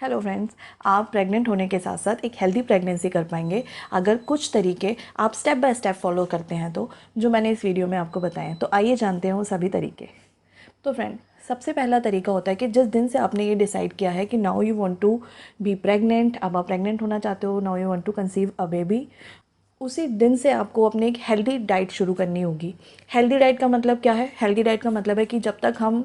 Hello friends, आप pregnant होने के साथ साथ एक हेल्दी प्रेगनेंसी कर पाएंगे अगर कुछ तरीके आप स्टेप बाय स्टेप फॉलो करते हैं तो जो मैंने इस वीडियो में आपको बताए हैं। तो आइए जानते हैं वो सभी तरीके। तो फ्रेंड, सबसे पहला तरीका होता है कि जिस दिन से आपने ये डिसाइड किया है कि now you want to be pregnant, अब आप प्रेग्नेंट होना चाहते हो, now you want to conceive a baby, उसी दिन से आपको अपने एक हेल्दी डाइट शुरू करनी होगी। हेल्दी डाइट का मतलब क्या है? हेल्दी डाइट का मतलब है कि जब तक हम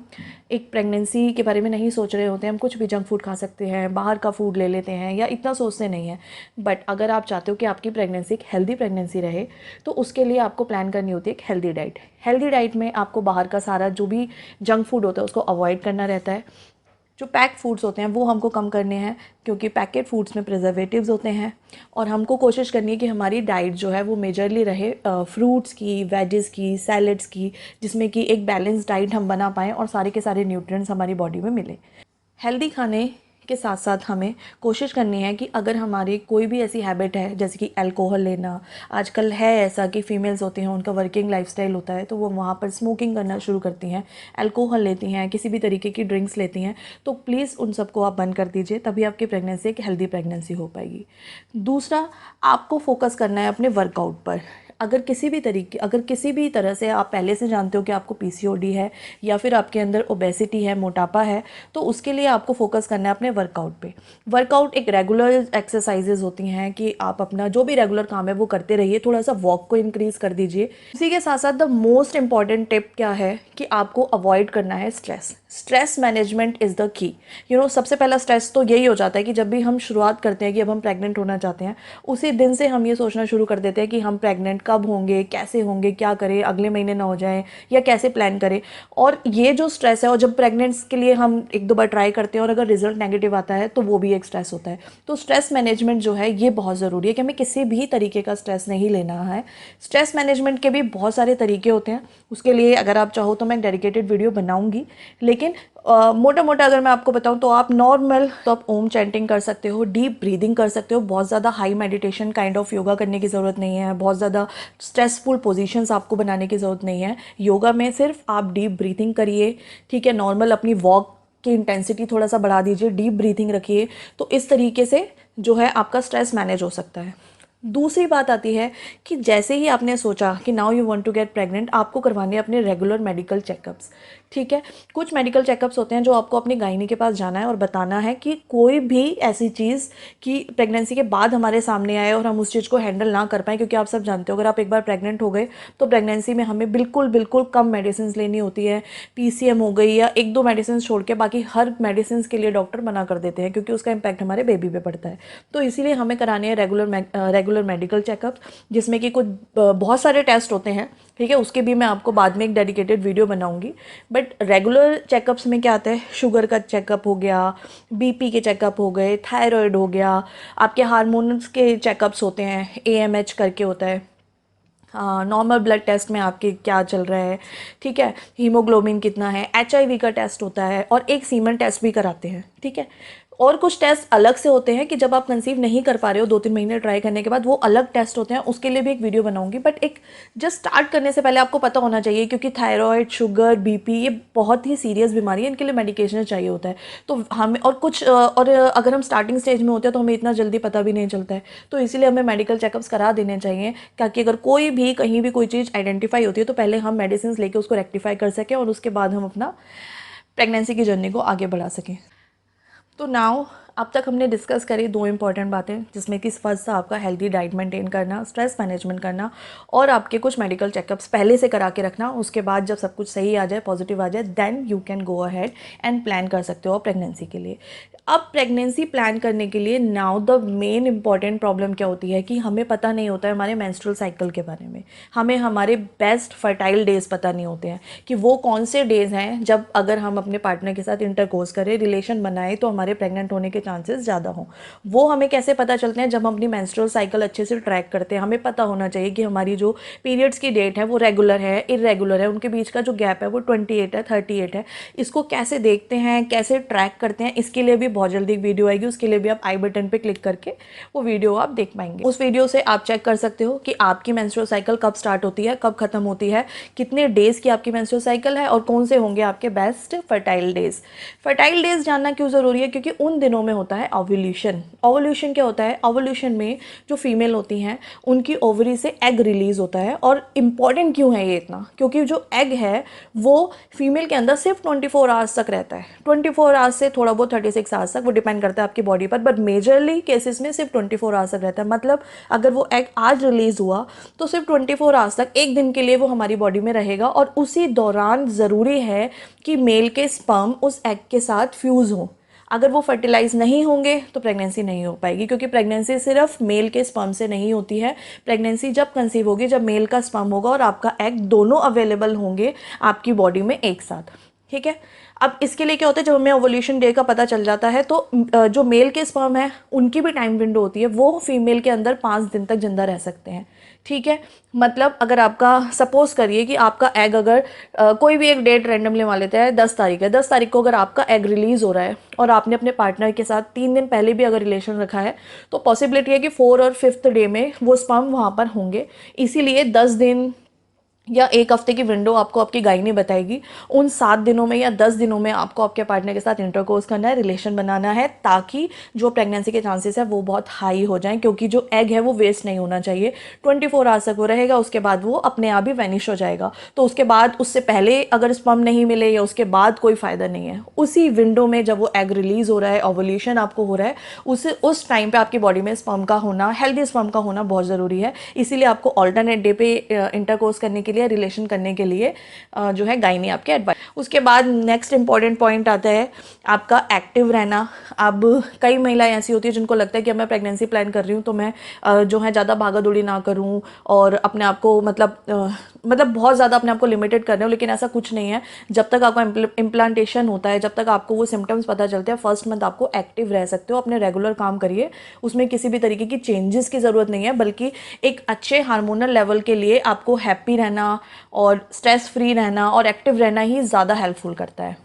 एक प्रेगनेंसी के बारे में नहीं सोच रहे होते हैं, हम कुछ भी जंक फूड खा सकते हैं, बाहर का फूड ले लेते हैं या इतना सोचते नहीं हैं। बट अगर आप चाहते हो कि आपकी प्रेगनेंसी एक हेल्दी प्रेगनेंसी रहे तो उसके लिए आपको प्लान करनी होती है एक हेल्दी डाइट। हेल्दी डाइट में आपको बाहर का सारा जो भी जंक फूड होता है उसको अवॉइड करना रहता है। जो पैक फूड्स होते हैं वो हमको कम करने हैं, क्योंकि पैकेट फूड्स में प्रिजर्वेटिव्स होते हैं। और हमको कोशिश करनी है कि हमारी डाइट जो है वो मेजरली रहे फ्रूट्स की, वेजेस की, सैलड्स की, जिसमें कि एक बैलेंस डाइट हम बना पाएँ और सारे के सारे न्यूट्रिएंट्स हमारी बॉडी में मिले। हेल्दी खाने के साथ साथ हमें कोशिश करनी है कि अगर हमारी कोई भी ऐसी हैबिट है जैसे कि अल्कोहल लेना, आजकल है ऐसा कि फ़ीमेल्स होती हैं, उनका वर्किंग लाइफस्टाइल होता है तो वो वहाँ पर स्मोकिंग करना शुरू करती हैं, अल्कोहल लेती हैं, किसी भी तरीके की ड्रिंक्स लेती हैं, तो प्लीज़ उन सबको आप बंद कर दीजिए, तभी आपकी प्रेगनेंसी एक हेल्दी प्रेगनेंसी हो पाएगी। दूसरा, आपको फोकस करना है अपने वर्कआउट पर। अगर किसी भी तरह से आप पहले से जानते हो कि आपको पीसीओडी है या फिर आपके अंदर ओबेसिटी है, मोटापा है, तो उसके लिए आपको फोकस करना है अपने वर्कआउट पे। वर्कआउट एक रेगुलर एक्सरसाइजेज होती हैं कि आप अपना जो भी रेगुलर काम है वो करते रहिए, थोड़ा सा वॉक को इंक्रीज़ कर दीजिए। इसी के साथ साथ द मोस्ट इंपॉर्टेंट टिप क्या है कि आपको अवॉइड करना है stress. Stress management is the key. सबसे पहला स्ट्रेस तो यही हो जाता है कि जब भी हम शुरुआत करते हैं कि अब हम प्रेग्नेंट होना चाहते हैं, उसी दिन से हम ये सोचना शुरू कर देते हैं कि हम प्रेग्नेंट कब होंगे, कैसे होंगे, क्या करें, अगले महीने ना हो जाए या कैसे प्लान करें। और ये जो स्ट्रेस है, और जब प्रेगनेंट्स के लिए हम एक दो बार ट्राई करते हैं और अगर रिजल्ट नेगेटिव आता है तो वो भी एक स्ट्रेस होता है। तो स्ट्रेस मैनेजमेंट जो है ये बहुत ज़रूरी है कि हमें किसी भी तरीके का स्ट्रेस नहीं लेना है। स्ट्रेस मैनेजमेंट के भी बहुत सारे तरीके होते हैं, उसके लिए अगर आप चाहो तो मैं एक डेडिकेटेड वीडियो बनाऊंगी। लेकिन मोटा मोटा अगर मैं आपको बताऊं तो आप नॉर्मल तो आप ओम चैंटिंग कर सकते हो, डीप ब्रीदिंग कर सकते हो। बहुत ज़्यादा high meditation kind of yoga करने की ज़रूरत नहीं है, बहुत ज़्यादा स्ट्रेसफुल पोजीशंस आपको बनाने की ज़रूरत नहीं है। योगा में सिर्फ आप डीप ब्रीथिंग करिए, ठीक है। नॉर्मल अपनी वॉक की इंटेंसिटी थोड़ा सा बढ़ा दीजिए, डीप ब्रीथिंग रखिए, तो इस तरीके से जो है आपका स्ट्रेस मैनेज हो सकता है। दूसरी बात आती है कि जैसे ही आपने सोचा कि now you want to get pregnant, आपको करवाने अपने रेगुलर मेडिकल चेकअप्स, ठीक है। कुछ मेडिकल चेकअप्स होते हैं जो आपको अपनी गायनी के पास जाना है और बताना है कि कोई भी ऐसी चीज़ कि प्रेगनेंसी के बाद हमारे सामने आए और हम उस चीज़ को हैंडल ना कर पाएँ, क्योंकि आप सब जानते हो अगर आप एक बार प्रेग्नेंट हो गए तो प्रेगनेंसी में हमें बिल्कुल बिल्कुल कम मेडिसिन लेनी होती है। पीसीएम हो गई या एक दो मेडिसिन छोड़ के बाकी हर मेडिसिन के लिए डॉक्टर मना कर देते हैं, क्योंकि उसका इम्पैक्ट हमारे बेबी पे पड़ता है। तो इसीलिए हमें कराने हैं रेगुलर मेडिकल चेकअप, जिसमें कि कुछ बहुत सारे टेस्ट होते हैं, ठीक है। उसके भी मैं आपको बाद में एक डेडिकेटेड वीडियो बनाऊंगी। बट रेगुलर चेकअप्स में क्या आता है, शुगर का चेकअप हो गया, बीपी के चेकअप हो गए, थायराइड हो गया, आपके हार्मोन्स के चेकअप्स होते हैं, एएमएच करके होता है, नॉर्मल ब्लड टेस्ट में आपके क्या चल रहा है, ठीक है, हीमोग्लोबिन कितना है, एचआईवी का टेस्ट होता है और एक सीमन टेस्ट भी कराते हैं, ठीक है। और कुछ टेस्ट अलग से होते हैं कि जब आप कंसीव नहीं कर पा रहे हो 2-3 महीने ट्राई करने के बाद, वो अलग टेस्ट होते हैं, उसके लिए भी एक वीडियो बनाऊंगी। बट एक जस्ट स्टार्ट करने से पहले आपको पता होना चाहिए, क्योंकि थायराइड, शुगर, बीपी ये बहुत ही सीरियस बीमारी है, इनके लिए मेडिकेशन चाहिए होता है। तो हमें और अगर हम स्टार्टिंग स्टेज में होते हैं तो हमें इतना जल्दी पता भी नहीं चलता है, तो इसीलिए हमें मेडिकल चेकअप्स करा देने चाहिए, ताकि अगर कोई भी कहीं भी कोई चीज़ आइडेंटिफाई होती है तो पहले हम मेडिसिन लेके उसको रेक्टिफाई कर सकें और उसके बाद हम अपना प्रेगनेंसी की जर्नी को आगे बढ़ा सकें। तो नाउ अब तक हमने डिस्कस करी दो इंपॉर्टेंट बातें, जिसमें कि फर्स्ट था आपका हेल्दी डाइट मेंटेन करना, स्ट्रेस मैनेजमेंट करना और आपके कुछ मेडिकल चेकअप्स पहले से करा के रखना। उसके बाद जब सब कुछ सही आ जाए, पॉजिटिव आ जाए, then you can go ahead and plan कर सकते हो प्रेगनेंसी के लिए। अब प्रेगनेंसी प्लान करने के लिए now the main important problem क्या होती है कि हमें पता नहीं होता है हमारे मेंस्ट्रुअल साइकिल के बारे में। हमें हमारे बेस्ट फर्टाइल डेज पता नहीं होते हैं कि वो कौन से डेज हैं जब अगर हम अपने पार्टनर के साथ इंटरकोर्स करें, रिलेशन बनाए, तो हमारे प्रेग्नेंट होने के चांसेस ज़्यादा हों। वो हमें कैसे पता चलते हैं? जब हम अपनी मेंस्ट्रुअल साइकिल अच्छे से ट्रैक करते हैं। हमें पता होना चाहिए कि हमारी जो पीरियड्स की डेट है वो रेगुलर है, इरेगुलर है, उनके बीच का जो गैप है वो 28 है, 38 है। इसको कैसे देखते हैं, कैसे ट्रैक करते हैं, इसके लिए भी बहुत जल्दी एक वीडियो आएगी। उसके लिए भी आप आई बटन पे क्लिक करके वो वीडियो आप देख पाएंगे। उस वीडियो से आप चेक कर सकते हो कि आपकी मेंस्ट्रुअल साइकिल कब स्टार्ट होती है, कब खत्म होती है, कितने डेज की आपकी मेंस्ट्रुअल साइकिल है और कौन से होंगे आपके best fertile days. Fertile days जानना क्यों ज़रूरी है? क्योंकि उन दिनों में होता है ओव्यूलेशन। ओव्यूलेशन क्या होता है? ओव्यूलेशन में जो फीमेल होती हैं उनकी ओवरी से एग रिलीज होता है। और इम्पॉर्टेंट क्यों है ये इतना? क्योंकि जो एग है वो फीमेल के अंदर सिर्फ 24 आवर्स तक रहता है। 24 आवर्स से थोड़ा बहुत 36 आवर्स तक, वो डिपेंड करता है आपकी बॉडी पर, बट मेजरली केसेस में सिर्फ 24 आवर्स तक रहता है। मतलब अगर वो एग आज रिलीज हुआ तो सिर्फ 24 आवर्स तक, एक दिन के लिए वो हमारी बॉडी में रहेगा। और उसी दौरान ज़रूरी है कि मेल के स्पर्म उस एग के साथ फ्यूज़ हो। अगर वो फर्टिलाइज नहीं होंगे तो प्रेगनेंसी नहीं हो पाएगी, क्योंकि प्रेगनेंसी सिर्फ मेल के स्पर्म से नहीं होती है। प्रेगनेंसी जब कंसीव होगी, जब मेल का स्पर्म होगा और आपका एग, दोनों अवेलेबल होंगे आपकी बॉडी में एक साथ। ठीक है। अब इसके लिए क्या होता है, जब हमें ओवुलेशन डे का पता चल जाता है तो जो मेल के स्पर्म है उनकी भी टाइम विंडो होती है, वो फीमेल के अंदर 5 दिन तक जिंदा रह सकते हैं। ठीक है। मतलब अगर आपका, सपोज करिए कि आपका एग, अगर कोई भी एक डेट रैंडमली मान लेते हैं, 10 तारीख है, 10 तारीख को अगर आपका एग रिलीज हो रहा है और आपने अपने पार्टनर के साथ 3 दिन पहले भी अगर रिलेशन रखा है, तो पॉसिबिलिटी है कि 4 और 5th डे में वो स्पर्म वहाँ पर होंगे। इसीलिए 10 दिन या एक हफ्ते की विंडो आपको आपकी गायनी बताएगी। उन 7 दिनों में या 10 दिनों में आपको आपके पार्टनर के साथ इंटरकोर्स करना है, रिलेशन बनाना है, ताकि जो प्रेगनेंसी के चांसेस है वो बहुत हाई हो जाएं, क्योंकि जो एग है वो वेस्ट नहीं होना चाहिए। 24 आवर्स तक वो रहेगा, उसके बाद वो अपने आप ही वैनिश हो जाएगा। तो उसके बाद, उससे पहले अगर स्पर्म नहीं मिले या उसके बाद, कोई फ़ायदा नहीं है। उसी विंडो में जब वो एग रिलीज़ हो रहा है, ओवुलेशन आपको हो रहा है, उस टाइम पर आपकी बॉडी में स्पर्म का होना, हेल्दी स्पर्म का होना बहुत ज़रूरी है। इसीलिए आपको ऑल्टरनेट डे पे इंटरकोर्स करने के लिए, रिलेशन करने के लिए जो है गायनी आपके एडवाइस। उसके बाद नेक्स्ट इंपॉर्टेंट पॉइंट आता है आपका एक्टिव रहना। अब कई महिलाएं ऐसी होती है जिनको लगता है कि अब मैं प्रेगनेंसी प्लान कर रही हूँ तो मैं जो है ज़्यादा भागा दौड़ी ना करूँ और अपने आप को मतलब बहुत ज़्यादा अपने आप को लिमिटेड कर रहे हो, लेकिन ऐसा कुछ नहीं है। जब तक आपका इम्प्लांटेशन होता है, जब तक आपको वो सिम्टम्स पता चलते हैं, फर्स्ट मंथ आपको एक्टिव रह सकते हो, अपने रेगुलर काम करिए, उसमें किसी भी तरीके की चेंजेस की ज़रूरत नहीं है, बल्कि एक अच्छे हार्मोनल लेवल के लिए आपको हैप्पी रहना और स्ट्रेस फ्री रहना और एक्टिव रहना ही ज़्यादा हेल्पफुल करता है।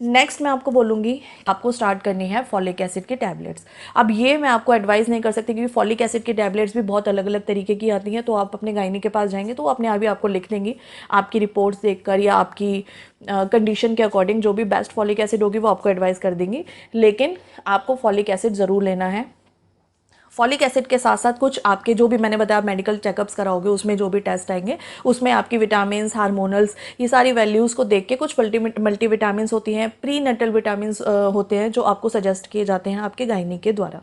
नेक्स्ट मैं आपको बोलूँगी, आपको स्टार्ट करनी है फॉलिक एसिड की टैबलेट्स। अब ये मैं आपको एडवाइस नहीं कर सकती, क्योंकि फॉलिक एसिड की टैबलेट्स भी बहुत अलग अलग तरीके की आती हैं। तो आप अपने गायनी के पास जाएंगे तो वो अपने आप ही आपको लिख देंगी, आपकी रिपोर्ट्स देखकर या आपकी कंडीशन के अकॉर्डिंग जो भी बेस्ट फॉलिक एसिड होगी वो आपको एडवाइस कर देंगी। लेकिन आपको फॉलिक एसिड ज़रूर लेना है। फॉलिक एसिड के साथ साथ कुछ आपके जो भी मैंने बताया मेडिकल चेकअप्स कराओगे, उसमें जो भी टेस्ट आएंगे उसमें आपकी विटामिन, हार्मोनल्स, ये सारी वैल्यूज़ को देख के, कुछ मल्टी विटामिन होती हैं, प्री नटल विटामिन होते हैं जो आपको सजेस्ट किए जाते हैं आपके गायनी के द्वारा।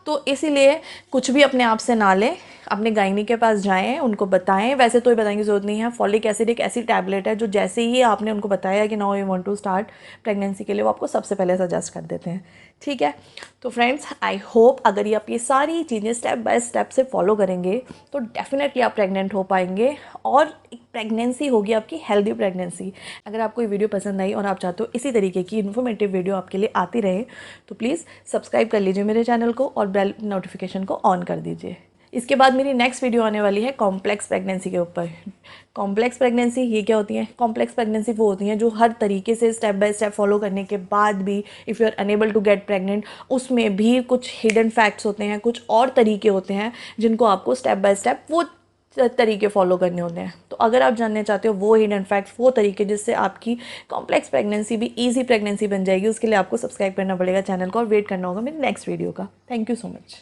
तो इसीलिए कुछ भी अपने आप से ना लें, अपने गायनी के पास जाएं, उनको बताएं। वैसे तो ये बताने की ज़रूरत नहीं है, फॉलिक एसिड एक ऐसी टैबलेट है जो जैसे ही आपने उनको बताया कि now you want to start pregnancy के लिए, वो आपको सबसे पहले सजेस्ट कर देते हैं। ठीक है। तो फ्रेंड्स, आई होप अगर ये आप ये सारी चीज़ें स्टेप बाय स्टेप से फॉलो करेंगे तो डेफिनेटली आप प्रेग्नेंट हो पाएंगे और एक प्रेगनेंसी होगी आपकी हेल्दी प्रेगनेंसी। अगर आपको ये वीडियो पसंद आई और आप चाहते हो इसी तरीके की इन्फॉर्मेटिव वीडियो आपके लिए आती रहे तो प्लीज़ सब्सक्राइब कर लीजिए मेरे चैनल को और बेल नोटिफिकेशन को ऑन कर दीजिए। इसके बाद मेरी नेक्स्ट वीडियो आने वाली है कॉम्प्लेक्स प्रेगनेंसी के ऊपर। कॉम्प्लेक्स प्रेगनेंसी ये क्या होती है? कॉम्प्लेक्स प्रेगनेंसी वो होती हैं जो हर तरीके से स्टेप बाय स्टेप फॉलो करने के बाद भी if you are unable to get pregnant, उसमें भी कुछ हिडन फैक्ट्स होते हैं, कुछ और तरीके होते हैं जिनको आपको स्टेप बाय स्टेप वो तरीके फॉलो करने होते हैं। तो अगर आप जानना चाहते हो वो हिडन फैक्ट्स, वो तरीके जिससे आपकी कॉम्प्लेक्स प्रेगनेंसी भी ईजी प्रेगनेंसी बन जाएगी, उसके लिए आपको सब्सक्राइब करना पड़ेगा चैनल को और वेट करना होगा मेरी नेक्स्ट वीडियो का। Thank you so much.